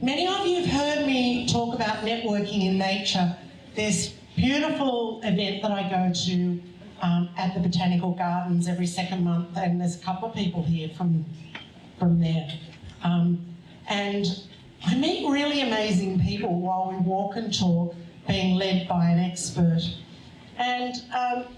Many of you have heard me talk about networking in nature. There's beautiful event that I go to at the Botanical Gardens every second month, and there's a couple of people here from there. And I meet really amazing people while we walk and talk, being led by an expert. And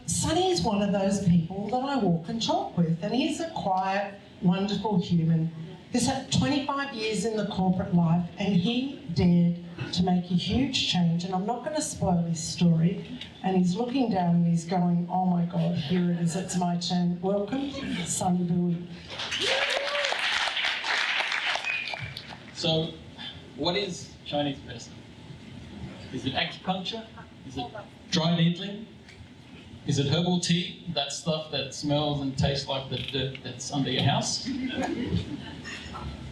Sonny is one of those people that I walk and talk with, and he's a quiet, wonderful human. He's had 25 years in the corporate life, and he dared to make a huge change, and I'm not going to spoil his story. And he's looking down and he's going, oh my God, here it is, it's my turn. Welcome, Sonny Bowie. So, what is Chinese medicine? Is it acupuncture? Is it dry needling? Is it herbal tea? That stuff that smells and tastes like the dirt that's under your house?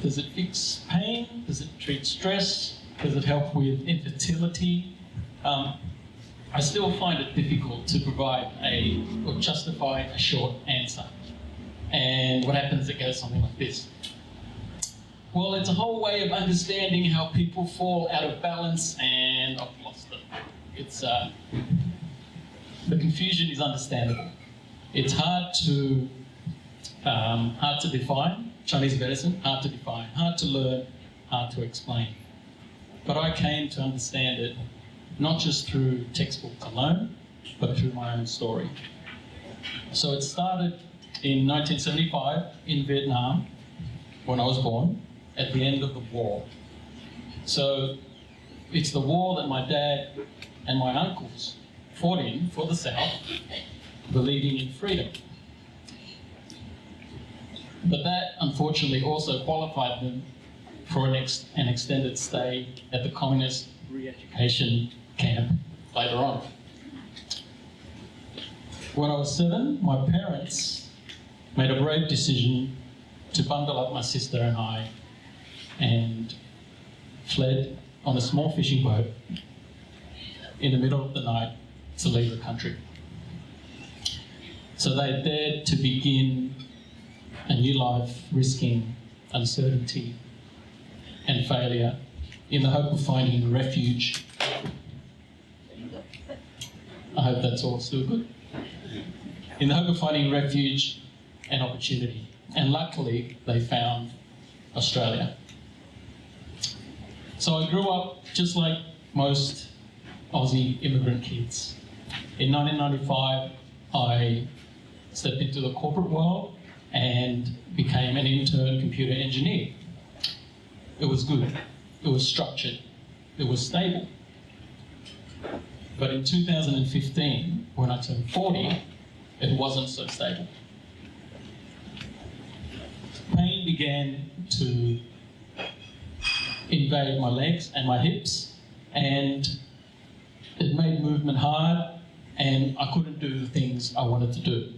Does it fix pain? Does it treat stress? Does it help with infertility? I still find it difficult to provide or justify a short answer. And what happens, it goes something like this. Well, it's a whole way of understanding how people fall out of balance, and I've lost it. It's, the confusion is understandable. It's hard to define, Chinese medicine, hard to define, hard to learn, hard to explain. But I came to understand it not just through textbooks alone, but through my own story. So it started in 1975 in Vietnam, when I was born, at the end of the war. So it's the war that my dad and my uncles fought in for the South, believing in freedom. But that, unfortunately, also qualified them for an extended stay at the communist re-education camp later on. When I was 7, my parents made a brave decision to bundle up my sister and I and fled on a small fishing boat in the middle of the night to leave the country. So they dared to begin a new life, risking uncertainty and failure in the hope of finding refuge. I hope that's all still good. In the hope of finding refuge and opportunity. And luckily, they found Australia. So I grew up just like most Aussie immigrant kids. In 1995, I stepped into the corporate world and became an intern computer engineer. It was good, it was structured, it was stable. But in 2015, when I turned 40, it wasn't so stable. Pain began to invade my legs and my hips, and it made movement hard, and I couldn't do the things I wanted to do.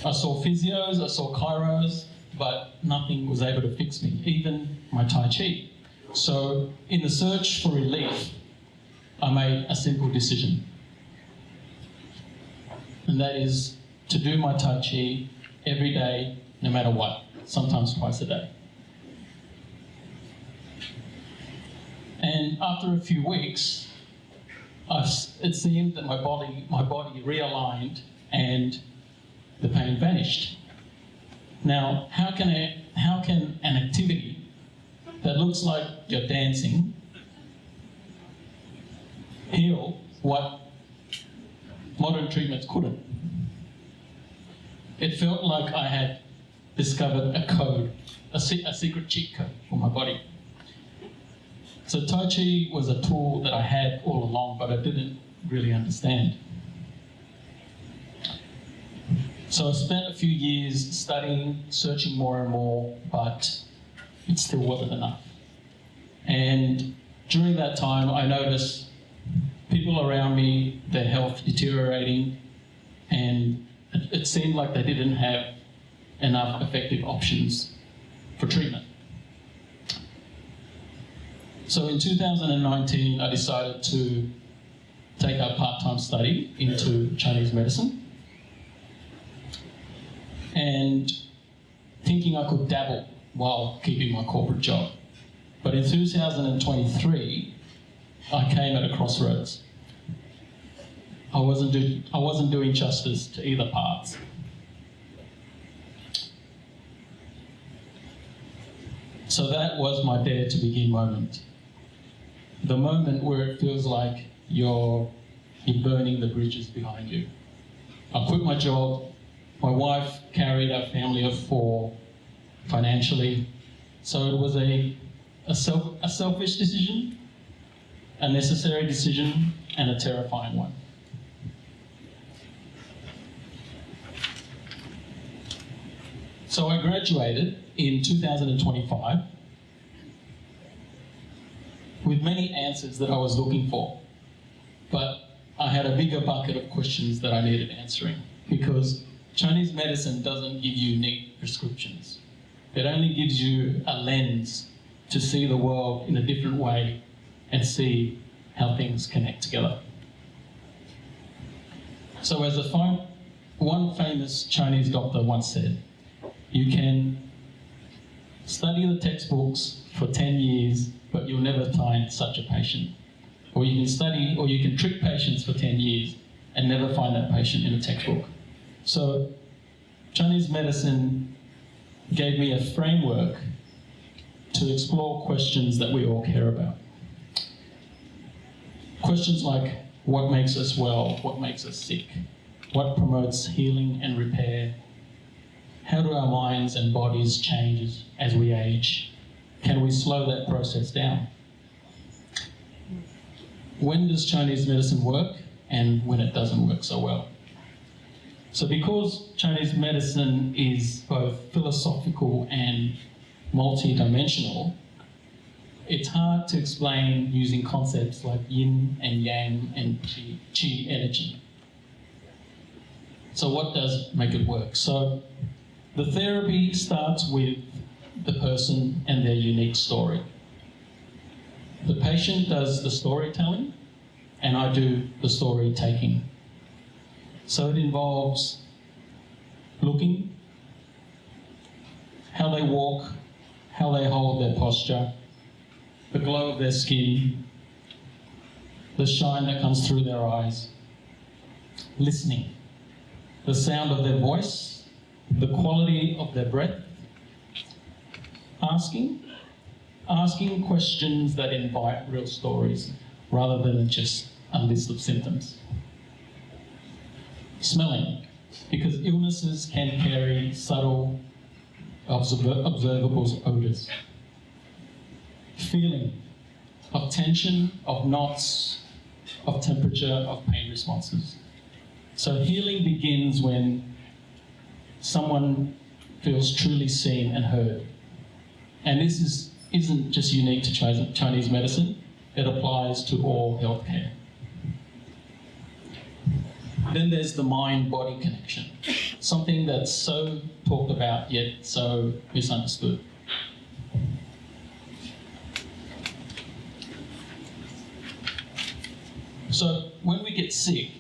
I saw physios, I saw chiros, but nothing was able to fix me, even my Tai Chi. So in the search for relief, I made a simple decision. And that is to do my Tai Chi every day, no matter what, sometimes twice a day. And after a few weeks, it seemed that my body realigned and the pain vanished. Now, how can an activity that looks like you're dancing heal what modern treatments couldn't? It felt like I had discovered a code, a secret cheat code for my body. So Tai Chi was a tool that I had all along, but I didn't really understand. So I spent a few years studying, searching more and more, but it still wasn't enough. And during that time, I noticed people around me, their health deteriorating, and it seemed like they didn't have enough effective options for treatment. So in 2019, I decided to take a part-time study into Chinese medicine, and thinking I could dabble while keeping my corporate job. But in 2023, I came at a crossroads. I wasn't doing justice to either path. So that was my dare to begin moment. The moment where it feels like you're burning the bridges behind you. I quit my job. My wife carried a family of 4 financially. So it was a selfish decision, a necessary decision, and a terrifying one. So I graduated in 2025 with many answers that I was looking for, but I had a bigger bucket of questions that I needed answering, because Chinese medicine doesn't give you neat prescriptions. It only gives you a lens to see the world in a different way and see how things connect together. So as one famous Chinese doctor once said, you can study the textbooks for 10 years, but you'll never find such a patient. Or you can trick patients for 10 years and never find that patient in a textbook. So Chinese medicine gave me a framework to explore questions that we all care about. Questions like, what makes us well? What makes us sick? What promotes healing and repair? How do our minds and bodies change as we age? Can we slow that process down? When does Chinese medicine work and when it doesn't work so well? So because Chinese medicine is both philosophical and multi-dimensional, it's hard to explain using concepts like yin and yang and qi energy. So what does make it work? So the therapy starts with the person and their unique story. The patient does the storytelling, and I do the story taking. So it involves looking, how they walk, how they hold their posture, the glow of their skin, the shine that comes through their eyes, listening, the sound of their voice, the quality of their breath, asking questions that invite real stories rather than just a list of symptoms. Smelling, because illnesses can carry subtle, observable odours. Feeling, of tension, of knots, of temperature, of pain responses. So healing begins when someone feels truly seen and heard. And this isn't just unique to Chinese medicine, it applies to all healthcare. Then there's the mind-body connection, something that's so talked about yet so misunderstood. So when we get sick,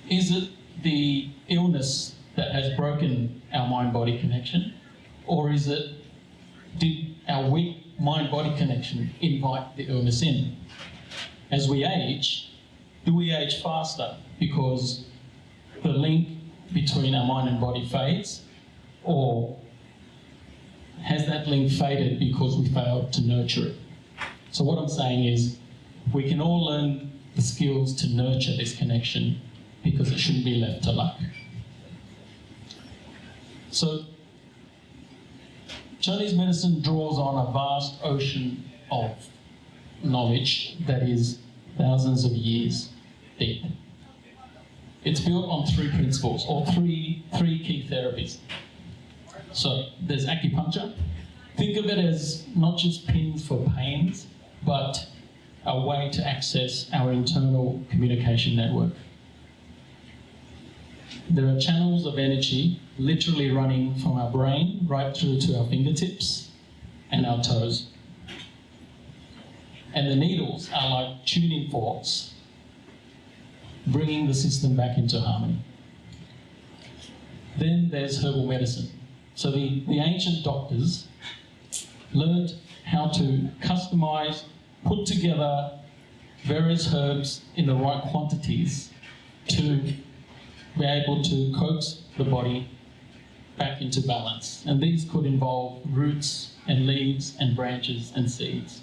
is it the illness that has broken our mind-body connection, or did our weak mind-body connection invite the illness in? As we age, do we age faster because the link between our mind and body fades, or has that link faded because we failed to nurture it? So what I'm saying is, we can all learn the skills to nurture this connection because it shouldn't be left to luck. So Chinese medicine draws on a vast ocean of knowledge that is thousands of years deep. It's built on 3 principles, or three key therapies. So there's acupuncture. Think of it as not just pins for pains, but a way to access our internal communication network. There are channels of energy literally running from our brain right through to our fingertips and our toes. And the needles are like tuning forks, bringing the system back into harmony. Then there's herbal medicine. So the ancient doctors learned how to customize, put together various herbs in the right quantities to be able to coax the body back into balance. And these could involve roots and leaves and branches and seeds.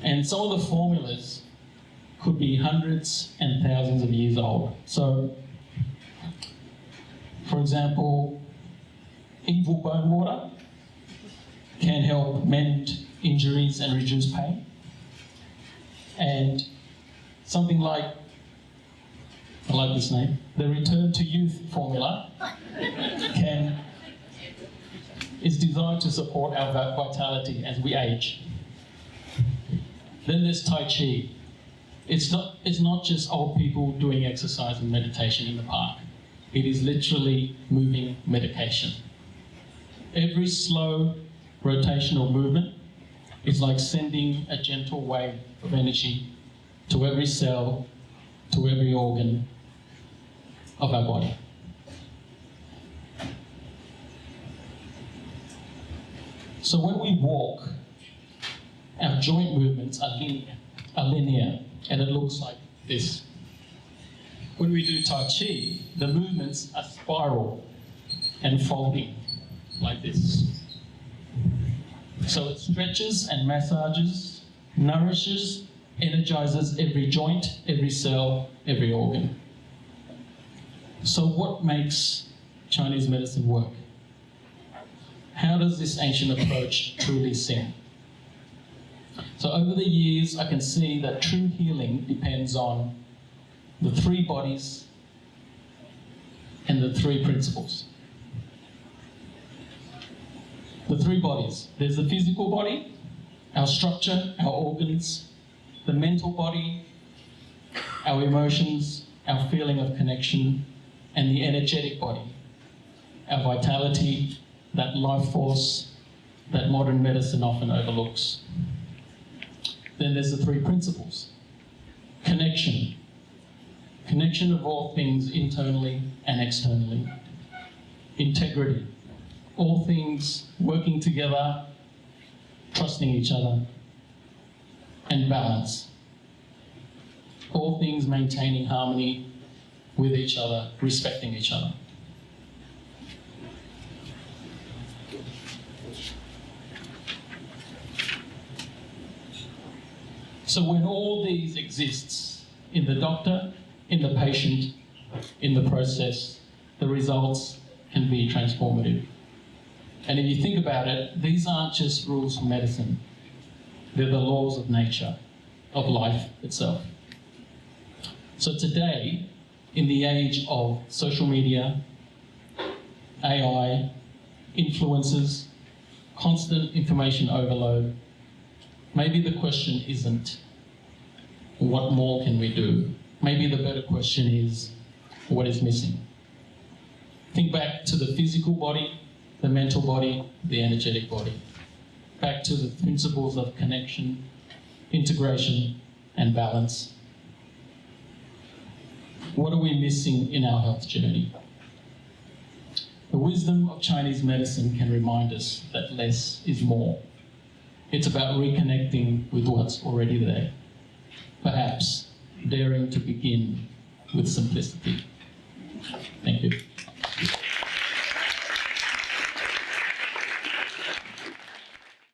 And some of the formulas could be hundreds and thousands of years old. So, for example, evil bone water can help mend injuries and reduce pain. And something like, I like this name, the Return to Youth formula is designed to support our vitality as we age. Then there's Tai Chi. It's not just old people doing exercise and meditation in the park. It is literally moving medication. Every slow rotational movement is like sending a gentle wave of energy to every cell, to every organ of our body. So when we walk, our joint movements are linear, and it looks like this. When we do Tai Chi, the movements are spiral and folding, like this. So it stretches and massages, nourishes, energizes every joint, every cell, every organ. So what makes Chinese medicine work? How does this ancient approach truly sing? So over the years, I can see that true healing depends on the three bodies and the three principles. The three bodies. There's the physical body, our structure, our organs, the mental body, our emotions, our feeling of connection, and the energetic body, our vitality, that life force that modern medicine often overlooks. Then there's the three principles. Connection. Connection of all things internally and externally. Integrity. All things working together, trusting each other. And balance. All things maintaining harmony with each other, respecting each other. So when all these exists in the doctor, in the patient, in the process, the results can be transformative. And if you think about it, these aren't just rules for medicine. They're the laws of nature, of life itself. So today, in the age of social media, AI, influencers, constant information overload, maybe the question isn't, what more can we do? Maybe the better question is, what is missing? Think back to the physical body, the mental body, the energetic body. Back to the principles of connection, integration, and balance. What are we missing in our health journey? The wisdom of Chinese medicine can remind us that less is more. It's about reconnecting with what's already there. Perhaps daring to begin with simplicity. Thank you.